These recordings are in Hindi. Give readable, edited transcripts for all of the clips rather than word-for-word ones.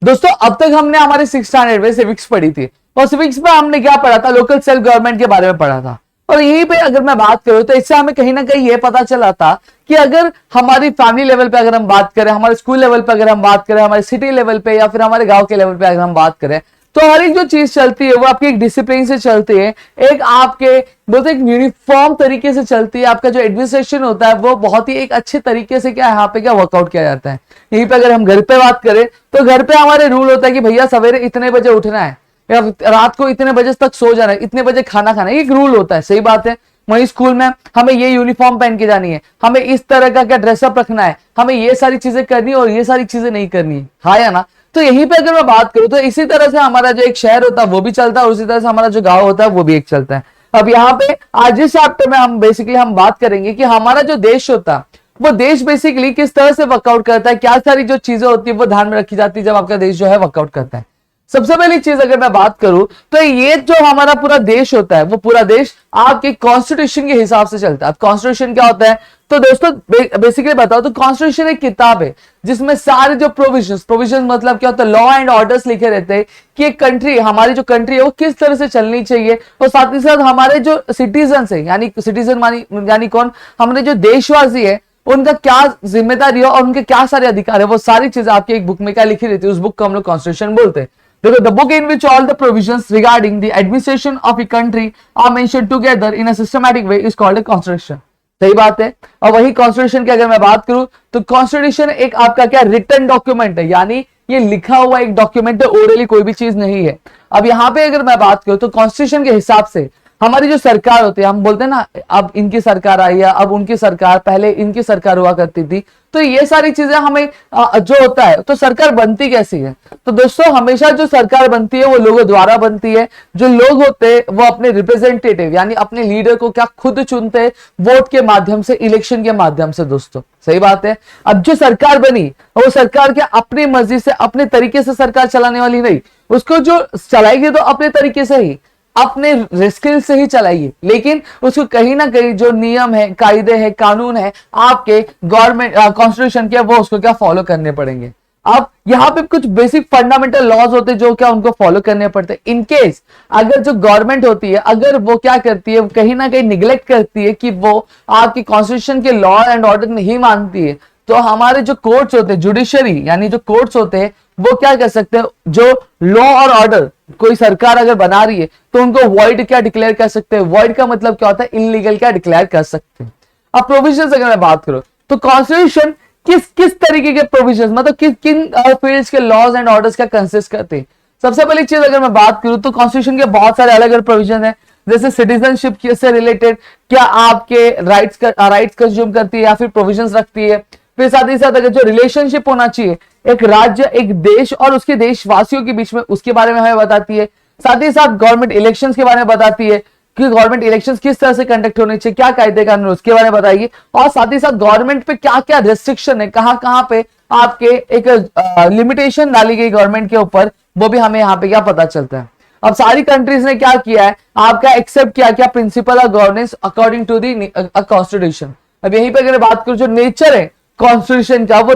दोस्तों अब तक हमने हमारे 6th स्टैंडर्ड में सिविक्स पढ़ी थी और सिविक्स में हमने क्या पढ़ा था, लोकल सेल्फ गवर्नमेंट के बारे में पढ़ा था। और यहीं पे अगर मैं बात करूं तो इससे हमें कहीं ना कहीं ये पता चला था कि अगर हमारी फैमिली लेवल पे अगर हम बात करें, हमारे स्कूल लेवल पे अगर हम बात करें, हमारे सिटी लेवल पे या फिर हमारे गांव के लेवल पे अगर हम बात करें, तो हर एक जो चीज चलती है वो आपकी एक डिसिप्लिन से चलती है, एक आपके बोलते एक यूनिफॉर्म तरीके से चलती है। आपका जो एडमिनिस्ट्रेशन होता है वो बहुत ही एक अच्छे तरीके से क्या यहाँ पे क्या वर्कआउट किया जाता है। यहीं पे अगर हम घर पे बात करें तो घर पे हमारे रूल होता है कि भैया सवेरे इतने बजे उठना है या रात को इतने बजे तक सो जाना है, इतने बजे खाना खाना है, एक रूल होता है। सही बात है। वहीं स्कूल में हमें ये यूनिफॉर्म पहन के जानी है, हमें इस तरह का क्या ड्रेसअप रखना है, हमें ये सारी चीजें करनी है और ये सारी चीजें नहीं करनी है, हाँ या ना। तो यहीं पे अगर मैं बात करूं तो इसी तरह से हमारा जो एक शहर होता है वो भी चलता है और उसी तरह से हमारा जो गांव होता है वो भी एक चलता है। अब यहाँ पे आज इस चैप्टर में हम बेसिकली हम बात करेंगे कि हमारा जो देश होता है वो देश बेसिकली किस तरह से वर्कआउट करता है, क्या सारी जो चीजें होती है वो ध्यान में रखी जाती है जब आपका देश जो है वर्कआउट करता है। सबसे पहली चीज अगर मैं बात करूं तो ये जो हमारा पूरा देश होता है वो पूरा देश आपके कॉन्स्टिट्यूशन के हिसाब से चलता है। अब कॉन्स्टिट्यूशन क्या होता है तो दोस्तों बेसिकली बताओ तो कॉन्स्टिट्यूशन एक किताब है जिसमें सारे जो प्रोविजन मतलब क्या होता है, लॉ एंड ऑर्डर्स लिखे रहते हैं कि एक कंट्री, हमारी जो कंट्री है वो किस तरह से चलनी चाहिए और साथ ही साथ हमारे जो सिटीजन है यानी सिटीजन यानी कौन, हमारे जो देशवासी है उनका क्या जिम्मेदारी है और उनके क्या सारे अधिकार है, वो सारी चीजें आपकी एक बुक में क्या लिखी रहती है, उस बुक को हम लोग कॉन्स्टिट्यूशन बोलते हैं। देखो, the book in which all the provisions regarding the administration of a country are mentioned together in a systematic way is called a constitution। सही बात है। और वही कॉन्स्टिट्यूशन की अगर मैं बात करूं तो कॉन्स्टिट्यूशन एक आपका क्या रिटन डॉक्यूमेंट है, यानी ये लिखा हुआ एक डॉक्यूमेंट है, ओरली कोई भी चीज नहीं है। अब यहाँ पे अगर मैं बात करूं तो कॉन्स्टिट्यूशन के हिसाब से हमारी जो सरकार होती है, हम बोलते हैं ना अब इनकी सरकार आई है, अब उनकी सरकार, पहले इनकी सरकार हुआ करती थी, तो ये सारी चीजें हमें जो होता है तो सरकार बनती कैसी है तो दोस्तों हमेशा जो सरकार बनती है वो लोगों द्वारा बनती है। जो लोग होते हैं वो अपने रिप्रेजेंटेटिव यानी अपने लीडर को क्या खुद चुनते हैं वोट के माध्यम से, इलेक्शन के माध्यम से। दोस्तों सही बात है। अब जो सरकार बनी वो सरकार क्या अपनी मर्जी से अपने तरीके से सरकार चलाने वाली नहीं, उसको जो चलाएगी तो अपने तरीके से ही, अपने स्किल से ही चलाइए, लेकिन उसको कहीं ना कहीं जो नियम है, कायदे है, कानून है आपके गवर्नमेंट कॉन्स्टिट्यूशन के, वो उसको क्या फॉलो करने पड़ेंगे। अब यहाँ पे कुछ बेसिक फंडामेंटल लॉज होते हैं जो क्या उनको फॉलो करने पड़ते हैं। इनकेस अगर जो गवर्नमेंट होती है अगर वो क्या करती है, कहीं ना कहीं निग्लेक्ट करती है कि वो आपकी कॉन्स्टिट्यूशन के लॉ एंड ऑर्डर नहीं मानती है, तो हमारे जो कोर्ट्स होते हैं, जुडिशरी यानी जो कोर्ट्स होते हैं, वो क्या कर सकते हैं, जो लॉ और ऑर्डर कोई सरकार अगर बना रही है तो उनको वॉइड क्या डिक्लेयर कर सकते हैं। वॉइड का मतलब क्या होता है, इनलीगल क्या डिक्लेयर कर सकते हैं। अब प्रोविजंस अगर मैं बात करूं तो कॉन्स्टिट्यूशन किस किस तरीके के प्रोविजंस मतलब किन फील्ड्स के लॉज एंड ऑर्डर्स का कंसिस्ट करते हैं। सबसे पहली चीज अगर मैं बात करूं तो कॉन्स्टिट्यूशन के बहुत सारे अलग अलग प्रोविजन है, जैसे सिटीजनशिप से रिलेटेड क्या आपके राइट्स कंज्यूम करती है या फिर प्रोविजंस रखती है। फिर साथ ही साथ अगर जो रिलेशनशिप होना चाहिए एक राज्य, एक देश और उसके देशवासियों के बीच में, उसके बारे में हमें बताती है। साथ ही साथ गवर्नमेंट इलेक्शंस के बारे में बताती है कि गवर्नमेंट इलेक्शंस किस तरह से कंडक्ट होने चाहिए, क्या कायदे कानून उसके बारे में बताइए। और साथ ही साथ गवर्नमेंट पे क्या क्या रेस्ट्रिक्शन है, कहां कहां पे आपके एक लिमिटेशन डाली गई गवर्नमेंट के ऊपर, वो भी हमें यहाँ पे क्या पता चलता है। अब सारी कंट्रीज ने क्या किया है, आपका एक्सेप्ट किया क्या principle of governance according to the constitution. अब यहीं पे अगर बात करूं जो नेचर है कॉन्स्टिट्यूशन का, वो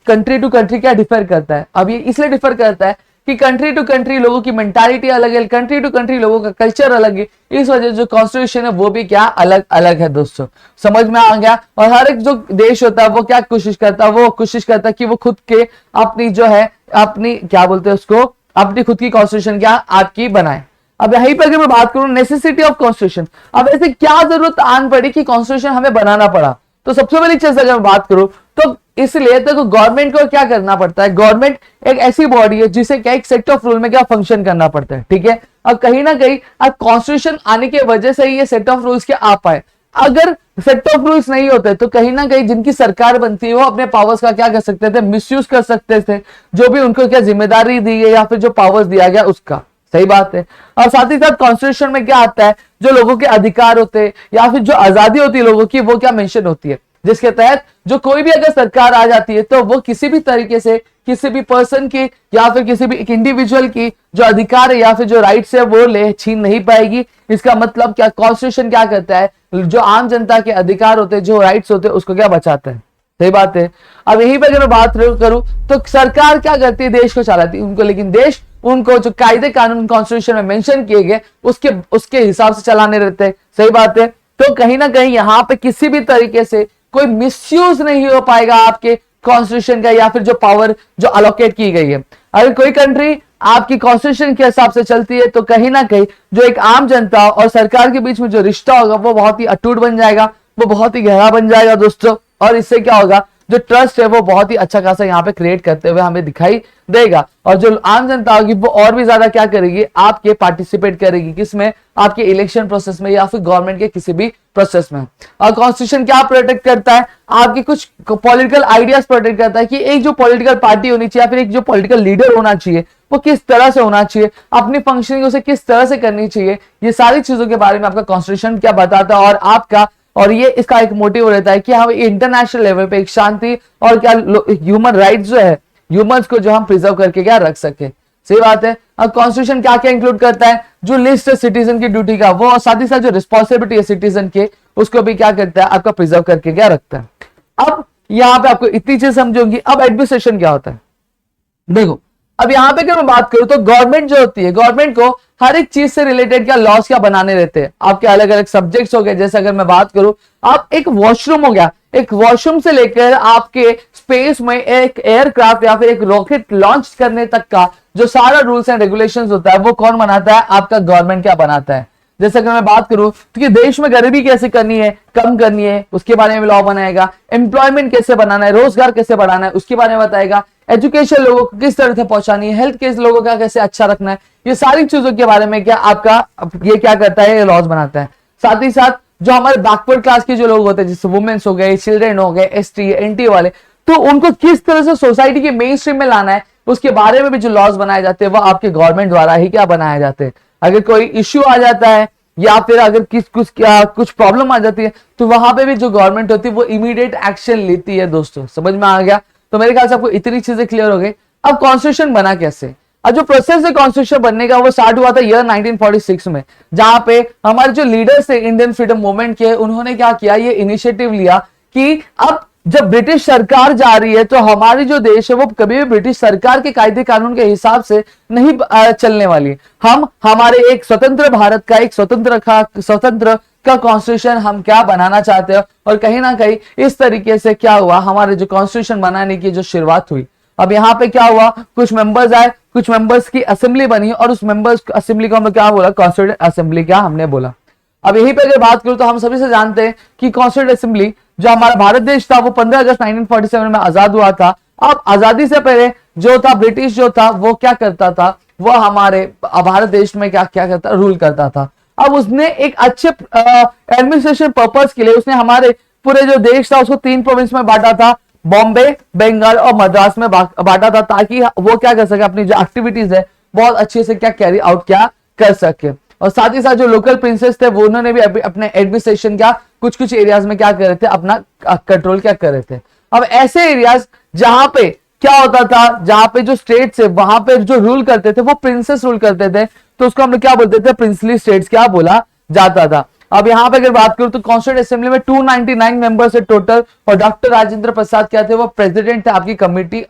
कंट्री टू कंट्री क्या डिफर करता है। अब ये इसलिए डिफर करता है कि कंट्री टू कंट्री लोगों की मेंटालिटी अलग है, कंट्री टू कंट्री लोगों का कल्चर अलग है, इस वजह से जो कॉन्स्टिट्यूशन है वो भी क्या अलग अलग है। दोस्तों समझ में आ गया। और हर एक जो देश होता है वो क्या कोशिश करता है, वो कोशिश करता है कि वो खुद के अपनी जो है अपनी क्या बोलते हैं उसको, अपनी खुद की कॉन्स्टिट्यूशन क्या आपकी बनाए। अब यहीं पर अगर मैं बात करूं नेसेसिटी ऑफ कॉन्स्टिट्यूशन, अब ऐसे क्या जरूरत आन पड़ी कि कॉन्स्टिट्यूशन हमें बनाना पड़ा, तो सबसे पहली चीज अगर मैं बात करूं तो इसलिए तो गवर्नमेंट को क्या करना पड़ता है, गवर्नमेंट एक ऐसी बॉडी है जिसे क्या एक सेट ऑफ रूल में क्या फंक्शन करना पड़ता है। ठीक है। अब कहीं ना कहीं अब कॉन्स्टिट्यूशन आने की वजह से ही ये सेट ऑफ रूल्स के आ पाए। अगर सेट ऑफ रूल्स नहीं होते तो कहीं ना कहीं जिनकी सरकार बनती है वो अपने पावर्स का क्या कर सकते थे, मिसयूज कर सकते थे, जो भी उनको क्या जिम्मेदारी दी है या फिर जो पावर्स दिया गया उसका। सही बात है। और साथ ही साथ कॉन्स्टिट्यूशन में क्या आता है, जो लोगों के अधिकार होते हैं या फिर जो आजादी होती है लोगों की, वो क्या मेंशन होती है, जिसके तहत जो कोई भी अगर सरकार आ जाती है तो वो किसी भी तरीके से किसी भी पर्सन की या फिर किसी भी एक इंडिविजुअल की जो अधिकार है या फिर जो राइट्स है वो ले छीन नहीं पाएगी। इसका मतलब क्या, कॉन्स्टिट्यूशन क्या करता है, जो आम जनता के अधिकार होते हैं, जो राइट्स होते हैं, उसको क्या बचाता है। सही बात है। अब यहीं पे अगर मैं बात करूं तो सरकार क्या करती है, देश को चलाती है उनको, लेकिन देश उनको जो कायदे कानून कॉन्स्टिट्यूशन में मेंशन किए गए उसके उसके हिसाब से चलाने रहते हैं। सही बात है। तो कहीं ना कहीं यहाँ पे किसी भी तरीके से कोई मिसयूज नहीं हो पाएगा आपके कॉन्स्टिट्यूशन का, या फिर जो पावर जो अलोकेट की गई है। अगर कोई कंट्री आपकी कॉन्स्टिट्यूशन के हिसाब से चलती है तो कहीं ना कहीं जो एक आम जनता और सरकार के बीच में जो रिश्ता होगा वो बहुत ही अटूट बन जाएगा, वो बहुत ही गहरा बन जाएगा दोस्तों। और इससे क्या होगा, जो ट्रस्ट है वो बहुत ही अच्छा खासा यहाँ पे क्रिएट करते हुए हमें दिखाई देगा। और जो आम जनता होगी वो और भी ज्यादा क्या करेगी, आपके पार्टिसिपेट करेगी किसमें, आपके इलेक्शन प्रोसेस में या फिर गवर्नमेंट के किसी भी प्रोसेस में। और कॉन्स्टिट्यूशन क्या प्रोटेक्ट करता है, आपकी कुछ पॉलिटिकल आइडियाज प्रोटेक्ट करता है कि एक जो पॉलिटिकल पार्टी होनी चाहिए या फिर एक जो पॉलिटिकल लीडर होना चाहिए वो किस तरह से होना चाहिए, अपनी फंक्शनिंग उसे किस तरह से करनी चाहिए। ये सारी चीजों के बारे में आपका कॉन्स्टिट्यूशन क्या बताता है। और आपका और ये इसका एक मोटिव रहता है कि हम इंटरनेशनल लेवल पे एक शांति और क्या ह्यूमन राइट्स जो है, ह्यूमंस को जो हम प्रिजर्व करके क्या रख सके। सही बात है। अब कॉन्स्टिट्यूशन क्या क्या इंक्लूड करता है, जो लिस्ट है सिटीजन की ड्यूटी का वो, और साथ ही साथ जो रिस्पॉन्सिबिलिटी है सिटीजन के उसको भी क्या करता है, आपका प्रिजर्व करके क्या रखता है। अब यहाँ पे आपको इतनी चीज समझोगी। अब एडमिनिस्ट्रेशन क्या होता है, देखो अब यहाँ पे अगर मैं बात करूं तो गवर्नमेंट जो होती है, गवर्नमेंट को हर एक चीज से रिलेटेड क्या लॉस क्या बनाने रहते हैं। आपके अलग अलग सब्जेक्ट्स हो गए, जैसे अगर मैं बात करूं, आप एक वॉशरूम हो गया, एक वॉशरूम से लेकर आपके स्पेस में एक एयरक्राफ्ट या फिर एक रॉकेट लॉन्च करने तक का जो सारा रूल्स एंड रेगुलेशंस होता है वो कौन बनाता है, आपका गवर्नमेंट क्या बनाता है। जैसे अगर मैं बात करूं तो कि देश में गरीबी कैसे करनी है, कम करनी है, उसके बारे में लॉ बनाएगा। एम्प्लॉयमेंट कैसे बनाना है, रोजगार कैसे बढ़ाना है, उसके बारे में बताएगा। एजुकेशन लोगों को किस तरह से पहुंचानी है, हेल्थ केयर लोगों का कैसे अच्छा रखना है, ये सारी चीजों के बारे में क्या आपका ये क्या करता है, ये लॉज बनाता है। साथ ही साथ जो हमारे बैकवर्ड क्लास के जो लोग होते हैं, जैसे वुमेन्स हो गए, चिल्ड्रेन हो गए, एसटी एनटी वाले, तो उनको किस तरह से सोसाइटी के मेन स्ट्रीम में लाना है, उसके बारे में भी जो लॉज बनाए जाते हैं वो आपके गवर्नमेंट द्वारा ही क्या बनाए जाते हैं। अगर कोई इश्यू आ जाता है या फिर अगर कुछ प्रॉब्लम आ जाती है तो वहां पे भी जो गवर्नमेंट होती है वो इमीडिएट एक्शन लेती है। दोस्तों समझ में आ गया। तो मेरे ख्याल से आपको इतनी चीजें क्लियर हो गई। अब कॉन्स्टिट्यूशन बना कैसे, अब जो प्रोसेस है कॉन्स्टिट्यूशन बनने का वो स्टार्ट हुआ था ईयर 1946 में, जहां पे हमारे जो लीडर्स थे इंडियन फ्रीडम मूवमेंट के, उन्होंने क्या किया, ये इनिशिएटिव लिया कि अब जब ब्रिटिश सरकार जा रही है तो हमारी जो देश है वो कभी भी ब्रिटिश सरकार के कायदे कानून के हिसाब से नहीं चलने वाली। हम हमारे एक स्वतंत्र भारत का एक स्वतंत्र का कॉन्स्टिट्यूशन हम क्या बनाना चाहते हैं। और कहीं ना कहीं इस तरीके से क्या हुआ, हमारे जो कॉन्स्टिट्यूशन बनाने की जो शुरुआत हुई। अब यहाँ पे क्या हुआ, कुछ मेंबर्स आए, कुछ मेंबर्स की असेंबली बनी और उस मेंबर्स असेंबली को हमने क्या बोला, कॉन्स्टिट्यूएंट असेंबली क्या हमने बोला। अब यहीं पे अगर बात करूं तो हम सभी से जानते हैं कि कॉन्स्टिट्यूएंट असेंबली जो हमारा भारत देश था वो 15 अगस्त 1947 में आजाद हुआ था। अब आजादी से पहले जो था ब्रिटिश जो था वो क्या करता था, वो हमारे भारत देश में क्या क्या करता, रूल करता था। अब उसने एक अच्छे एडमिनिस्ट्रेशन पर्पस के लिए उसने हमारे पूरे जो देश था उसको 3 प्रोविंस में बांटा था, बॉम्बे, बंगाल और मद्रास में बांटा था, ताकि वो क्या कर सके, अपनी जो एक्टिविटीज है बहुत अच्छे से क्या कैरी आउट क्या कर सके। और साथ ही साथ जो लोकल प्रिंसेस थे वो उन्होंने भी अपने एडमिनिस्ट्रेशन क्या कुछ कुछ एरियाज में क्या कर रहे थे, अपना कंट्रोल क्या कर रहे थे। अब ऐसे एरियाज जहां पे क्या होता था, जहां पे जो स्टेट्स है वहां पे जो रूल करते थे वो प्रिंसेस रूल करते थे, तो उसको हम लोग क्या बोलते थे, प्रिंसली स्टेट्स क्या बोला जाता था। अब यहाँ पे अगर बात करूं तो कॉन्स्टिट्यूएंट असेंबली में 299 मेंबर्स है टोटल, और डॉक्टर राजेंद्र प्रसाद क्या थे, वो प्रेसिडेंट थे आपकी कमिटी,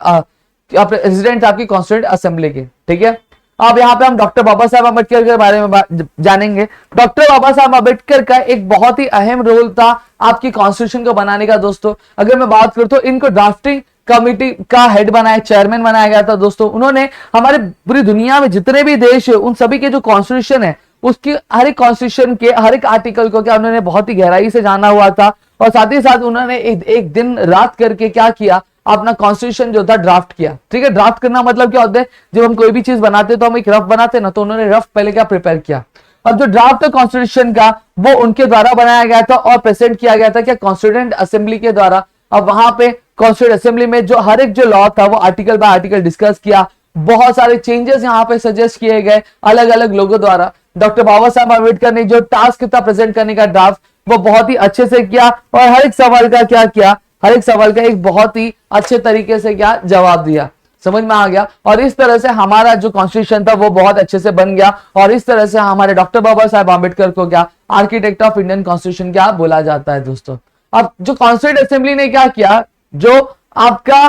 प्रेसिडेंट आपकी कॉन्स्टिट्यूएंट असेंबली के। ठीक है। अब यहाँ पे हम डॉक्टर बाबा साहब अम्बेडकर के बारे में जानेंगे। डॉक्टर बाबा साहब अम्बेडकर का एक बहुत ही अहम रोल था आपकी कॉन्स्टिट्यूशन को बनाने का। दोस्तों अगर मैं बात करूं तो इनको ड्राफ्टिंग कमिटी का हेड बनाया, चेयरमैन बनाया गया था। दोस्तों उन्होंने हमारे पूरी दुनिया में जितने भी देश है उन सभी के जो कॉन्स्टिट्यूशन है उसकी हर एक कॉन्स्टिट्यूशन के हर एक आर्टिकल को क्या उन्होंने बहुत ही गहराई से जाना हुआ था। और साथ ही साथ उन्होंने एक दिन रात करके क्या किया, अपना कॉन्स्टिट्यूशन जो था ड्राफ्ट किया। ठीक है। ड्राफ्ट करना मतलब क्या होता है, जब हम कोई भी चीज बनाते तो हम एक रफ बनाते ना, तो उन्होंने रफ पहले क्या प्रिपेयर किया। अब जो ड्राफ्ट है कॉन्स्टिट्यूशन का वो उनके द्वारा बनाया गया था और प्रेजेंट किया गया था क्या, कॉन्स्टिट्यूएंट असेंबली के द्वारा। अब वहां पे कॉन्स्टिट्यूएंट असेंबली में जो हर एक जो लॉ था वो आर्टिकल बाय आर्टिकल डिस्कस किया, बहुत सारे चेंजेस यहाँ पे सजेस्ट किए गए अलग अलग लोगों द्वारा। डॉक्टर बाबा साहब अम्बेडकर ने जो टास्क था प्रेजेंट करने का ड्राफ्ट वो बहुत ही अच्छे से किया, और हर एक सवाल का क्या किया, हर एक सवाल का एक बहुत ही अच्छे तरीके से क्या जवाब दिया। समझ में आ गया। और इस तरह से हमारा जो कॉन्स्टिट्यूशन था वो बहुत अच्छे से बन गया, और इस तरह से हमारे डॉक्टर बाबा साहब अम्बेडकर को क्या आर्किटेक्ट ऑफ इंडियन कॉन्स्टिट्यूशन क्या बोला जाता है। दोस्तों अब जो कॉन्स्टिट्यूएंट असेंबली ने क्या किया, जो आपका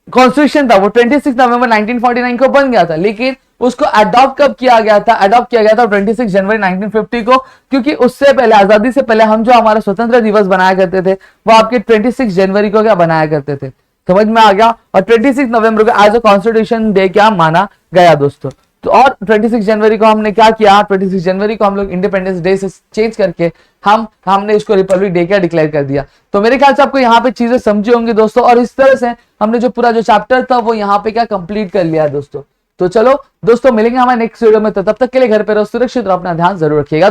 कॉन्स्टिट्यूशन था वो 26 नवंबर 1949 को बन गया था, लेकिन उसको अडॉप्ट कब किया गया था? अडॉप्ट किया गया था 26 जनवरी 1950 को, क्योंकि उससे पहले, आजादी से पहले हम जो हमारा स्वतंत्र दिवस बनाया करते थे वो आपके 26 जनवरी को क्या बनाया करते थे। समझ में आ गया? और 26 नवंबर को एज अ कॉन्स्टिट्यूशन डे क्या माना गया दोस्तों। तो और 26 जनवरी को हमने क्या किया? 26 जनवरी को हम लोग इंडिपेंडेंस डे से चेंज करके हमने इसको रिपब्लिक डे क्या डिक्लेयर कर दिया। तो मेरे ख्याल से आपको यहाँ पे चीजें समझी होंगी दोस्तों, और इस तरह से हमने जो पूरा जो चैप्टर था वो यहाँ पे क्या कंप्लीट कर लिया दोस्तों। तो चलो दोस्तों, मिलेंगे हमारे नेक्स्ट वीडियो में, तो तब तक के लिए घर पे रहो, सुरक्षित रहो, अपना ध्यान जरूर रखिएगा।